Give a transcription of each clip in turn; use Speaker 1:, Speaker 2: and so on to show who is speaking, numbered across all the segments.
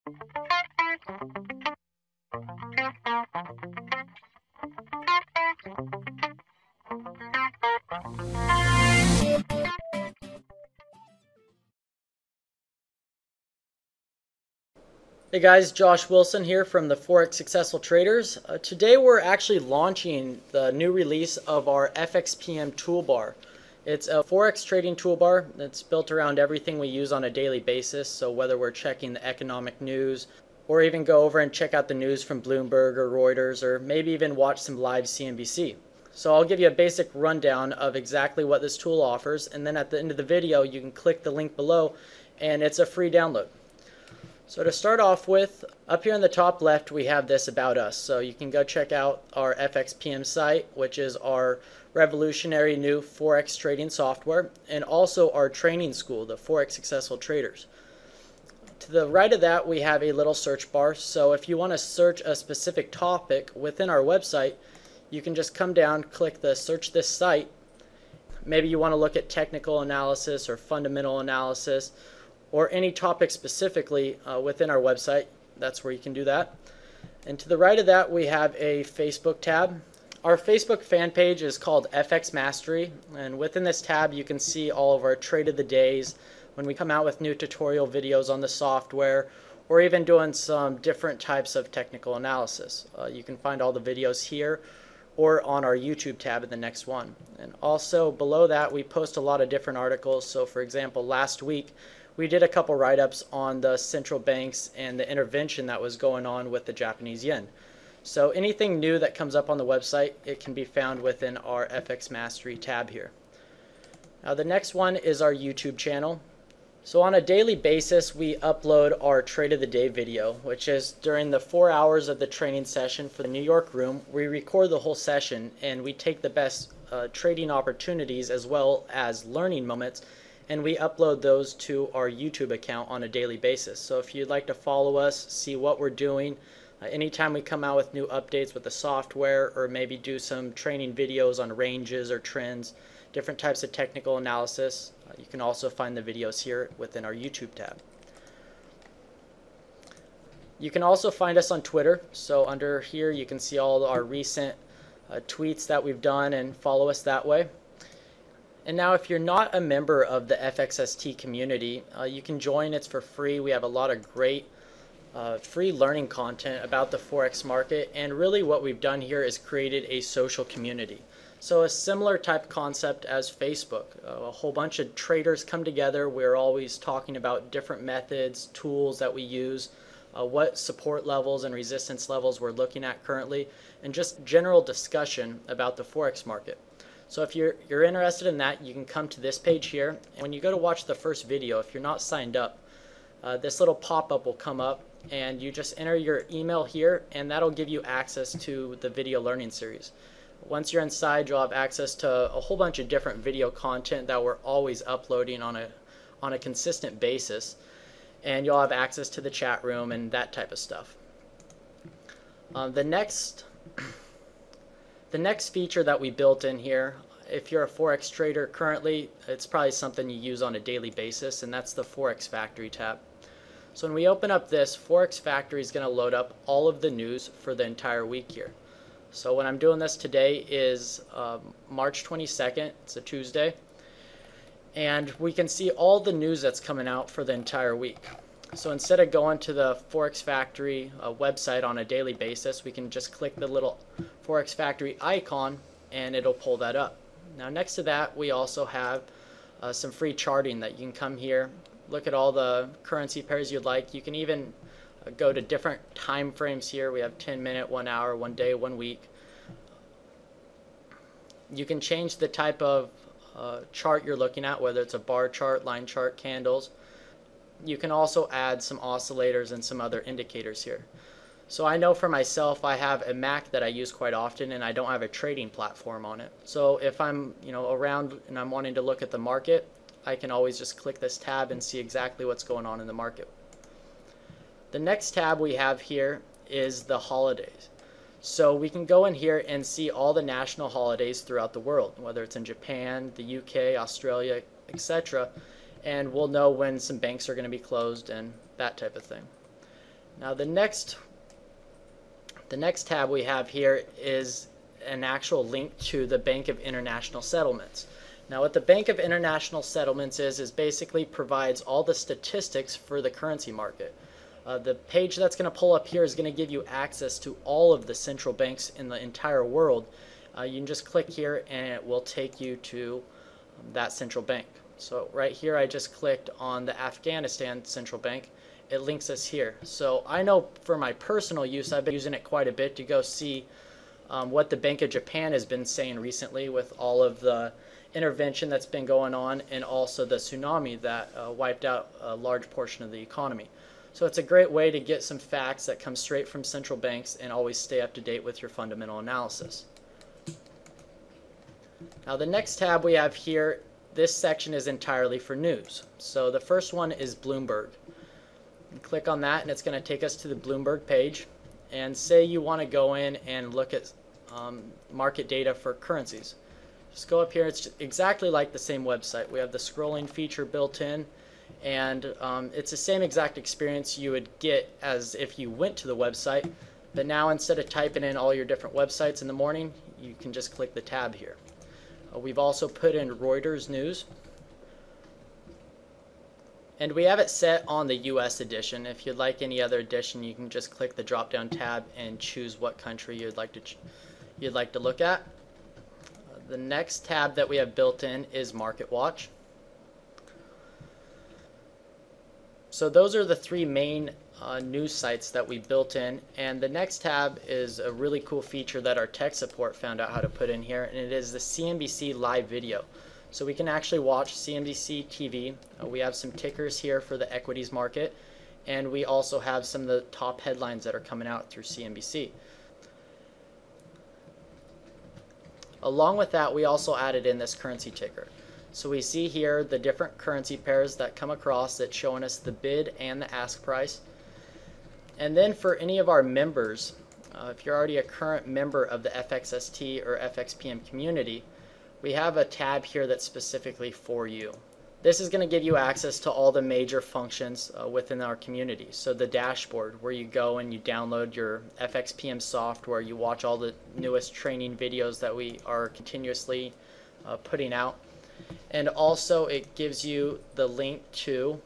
Speaker 1: Hey guys, Josh Wilson here from the Forex Successful Traders. Today we're actually launching the new release of our FXPM toolbar. It's a Forex trading toolbar that's built around everything we use on a daily basis. So whether we're checking the economic news, or even go over and check out the news from Bloomberg or Reuters, or maybe even watch some live CNBC. So I'll give you a basic rundown of exactly what this tool offers, and then at the end of the video you can click the link below and it's a free download. So to start off with, up here in the top left we have this About Us. So you can go check out our FXPM site, which is our revolutionary new Forex trading software, and also our training school, the Forex Successful Traders. To the right of that we have a little search bar. So if you want to search a specific topic within our website, you can just come down, click the Search This Site. Maybe you want to look at technical analysis or fundamental analysis, or any topic specifically within our website. That's where you can do that. And to the right of that we have a Facebook tab. Our Facebook fan page is called FX Mastery, and within this tab you can see all of our trade of the days, when we come out with new tutorial videos on the software, or even doing some different types of technical analysis. You can find all the videos here or on our YouTube tab in the next one. And also below that we post a lot of different articles. So for example, last week we did a couple write-ups on the central banks and the intervention that was going on with the Japanese yen. So anything new that comes up on the website, it can be found within our FX Mastery tab here. Now the next one is our YouTube channel. So on a daily basis we upload our Trade of the Day video, which is during the 4 hours of the training session for the New York room. We record the whole session and we take the best trading opportunities as well as learning moments, and we upload those to our YouTube account on a daily basis. So if you'd like to follow us, see what we're doing, anytime we come out with new updates with the software, or maybe do some training videos on ranges or trends, different types of technical analysis, you can also find the videos here within our YouTube tab. You can also find us on Twitter. So under here you can see all our recent tweets that we've done and follow us that way. And now if you're not a member of the FXST community, you can join. It's for free. We have a lot of great free learning content about the Forex market, and really what we've done here is created a social community. So a similar type concept as Facebook. A whole bunch of traders come together. We're always talking about different methods, tools that we use, what support levels and resistance levels we're looking at currently, and just general discussion about the Forex market. So if you're interested in that, you can come to this page here. And when you go to watch the first video, if you're not signed up, this little pop-up will come up and you just enter your email here, and that'll give you access to the video learning series. Once you're inside, you'll have access to a whole bunch of different video content that we're always uploading on a consistent basis, and you'll have access to the chat room and that type of stuff. The next feature that we built in here, if you're a Forex trader currently, it's probably something you use on a daily basis, and that's the Forex Factory tab. So when we open up this, Forex Factory is going to load up all of the news for the entire week here. So when I'm doing this today is March 22nd, it's a Tuesday, and we can see all the news that's coming out for the entire week. So instead of going to the Forex Factory website on a daily basis, we can just click the little Forex Factory icon and it'll pull that up. Now next to that we also have some free charting that you can come here, look at all the currency pairs you'd like. You can even go to different time frames here. We have 10 minute, 1 hour, 1 day, 1 week. You can change the type of chart you're looking at, whether it's a bar chart, line chart, candles. You can also add some oscillators and some other indicators here. So I know for myself, I have a Mac that I use quite often and I don't have a trading platform on it. So if I'm around and I'm wanting to look at the market, I can always just click this tab and see exactly what's going on in the market. The next tab we have here is the holidays. So we can go in here and see all the national holidays throughout the world, whether it's in Japan, the UK, Australia, etc. And we'll know when some banks are going to be closed and that type of thing. Now the next tab we have here is an actual link to the Bank of International Settlements. Now what the Bank of International Settlements is basically provides all the statistics for the currency market. The page that's going to pull up here is going to give you access to all of the central banks in the entire world. You can just click here and it will take you to that central bank. So right here I just clicked on the Afghanistan Central Bank. It links us here. So I know for my personal use I've been using it quite a bit to go see what the Bank of Japan has been saying recently with all of the intervention that's been going on, and also the tsunami that wiped out a large portion of the economy. So it's a great way to get some facts that come straight from central banks and always stay up to date with your fundamental analysis. Now the next tab we have here, this section is entirely for news. So the first one is Bloomberg. You click on that and it's going to take us to the Bloomberg page, and say you want to go in and look at market data for currencies. Just go up here. It's exactly like the same website. We have the scrolling feature built in, and it's the same exact experience you would get as if you went to the website, but now instead of typing in all your different websites in the morning, you can just click the tab here. We've also put in Reuters News, and we have it set on the US edition. If you'd like any other edition, you can just click the drop down tab and choose what country you'd like to look at. The next tab that we have built in is Market Watch. So those are the three main news sites that we built in, and the next tab is a really cool feature that our tech support found out how to put in here, and it is the CNBC live video. So we can actually watch CNBC TV. We have some tickers here for the equities market, and we also have some of the top headlines that are coming out through CNBC. Along with that, we also added in this currency ticker. So we see here the different currency pairs that come across that's showing us the bid and the ask price. And then for any of our members, if you're already a current member of the FXST or FXPM community, we have a tab here that's specifically for you. This is going to give you access to all the major functions within our community. So the dashboard, where you go and you download your FXPM software, you watch all the newest training videos that we are continuously putting out. And also it gives you the link to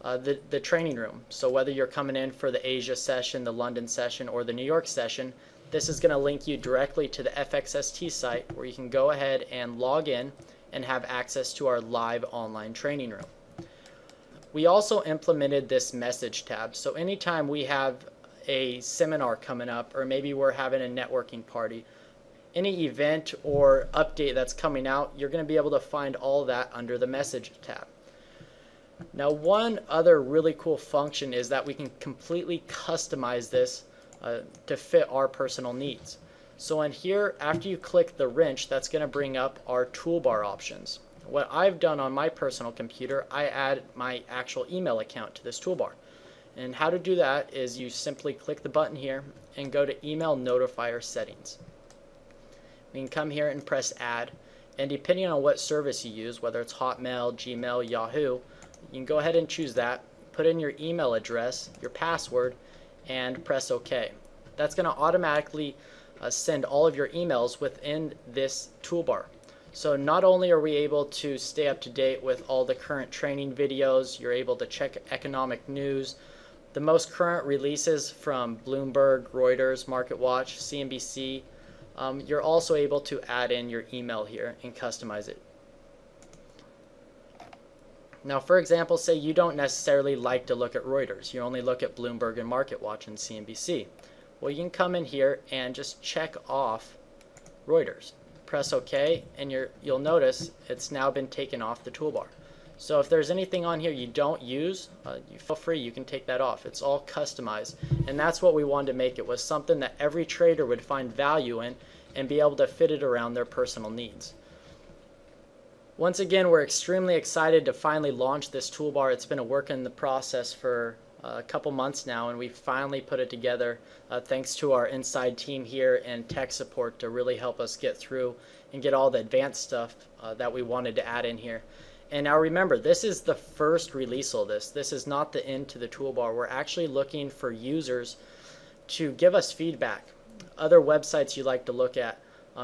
Speaker 1: the training room. So whether you're coming in for the Asia session, the London session, or the New York session, this is going to link you directly to the FXST site, where you can go ahead and log in and have access to our live online training room. We also implemented this message tab. So anytime we have a seminar coming up, or maybe we're having a networking party, any event or update that's coming out, you're going to be able to find all of that under the message tab. Now one other really cool function is that we can completely customize this to fit our personal needs. So in here, after you click the wrench, that's going to bring up our toolbar options. What I've done on my personal computer, I add my actual email account to this toolbar. And how to do that is you simply click the button here and go to Email Notifier Settings. We can come here and press Add, and depending on what service you use, whether it's Hotmail, Gmail, Yahoo, you can go ahead and choose that, put in your email address, your password, and press OK. That's going to automatically send all of your emails within this toolbar. So not only are we able to stay up to date with all the current training videos, you're able to check economic news, the most current releases from Bloomberg, Reuters, Market Watch, CNBC. You're also able to add in your email here and customize it. Now, for example, say you don't necessarily like to look at Reuters. You only look at Bloomberg and Market Watch and CNBC. Well, you can come in here and just check off Reuters. Press OK, and you'll notice it's now been taken off the toolbar. So if there's anything on here you don't use, you feel free, you can take that off. It's all customized, and that's what we wanted to make. It was something that every trader would find value in and be able to fit it around their personal needs. Once again, we're extremely excited to finally launch this toolbar. It's been a work in the process for a couple months now, and we finally put it together thanks to our inside team here and tech support to really help us get through and get all the advanced stuff that we wanted to add in here. And now remember, this is the first release of this. This is not the end to the toolbar. We're actually looking for users to give us feedback, other websites you'd like to look at,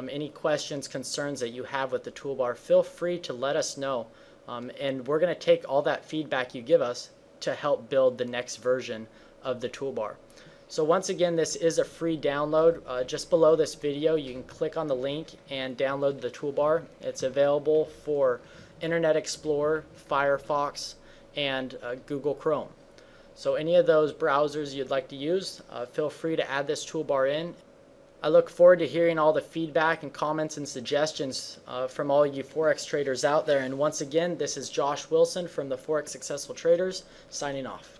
Speaker 1: any questions, concerns that you have with the toolbar. Feel free to let us know, and we're going to take all that feedback you give us to help build the next version of the toolbar. So once again, this is a free download. Just below this video, you can click on the link and download the toolbar. It's available for Internet Explorer, Firefox, and Google Chrome. So any of those browsers you'd like to use, feel free to add this toolbar in. I look forward to hearing all the feedback and comments and suggestions from all you Forex traders out there. And once again, this is Josh Wilson from the Forex Successful Traders signing off.